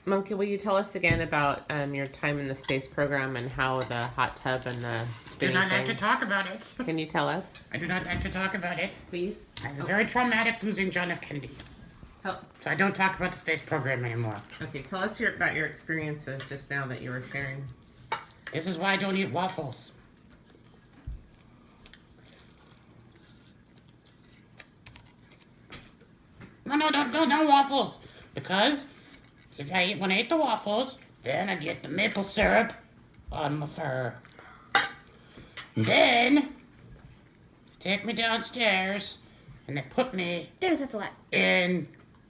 Monkey, will you tell us again about your time in the space program and how the hot tub and the Do spinning not like thing? to talk about it. Can you tell us, I do not like to talk about it. please? It was very traumatic losing John F. Kennedy. Tell, So I don't talk about the space program anymore. okay, tell us about your experiences just now that you were sharing. This is why I don't eat waffles. No, don't waffles. Because when I eat the waffles, then I get the maple syrup on my fur. Then take me downstairs and they put me There's that's a lot. in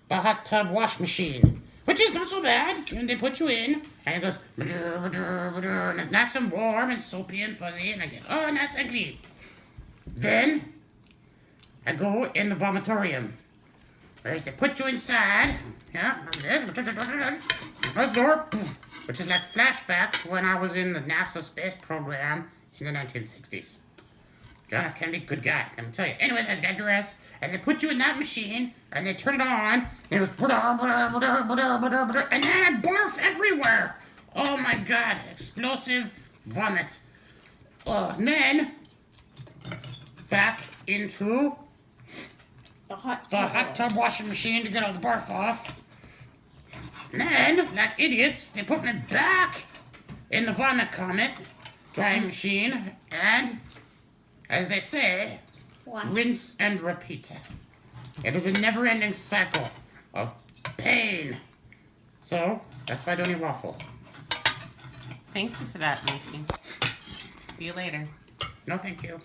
the hot tub wash machine, which is not so bad. And they put you in, and it goes, and it's nice and warm and soapy and fuzzy, and I get, oh, nice and clean. Then I go in the vomitorium. Whereas they put you inside, yeah, close the door, which is like flashback to when I was in the NASA space program in the 1960s. John F. Kennedy, good guy, let me tell you. Anyways, I digress. And they put you in that machine, and they turn it on, and it was, and then I barf everywhere. Oh my God, explosive vomit. Oh, and then back into The hot tub washing machine to get all the barf off. And then, like idiots, they put me back in the vomit comet drying machine, and as they say, rinse and repeat. It is a never-ending cycle of pain. So, that's why I don't eat waffles. Thank you for that, Monkey. See you later. No, thank you.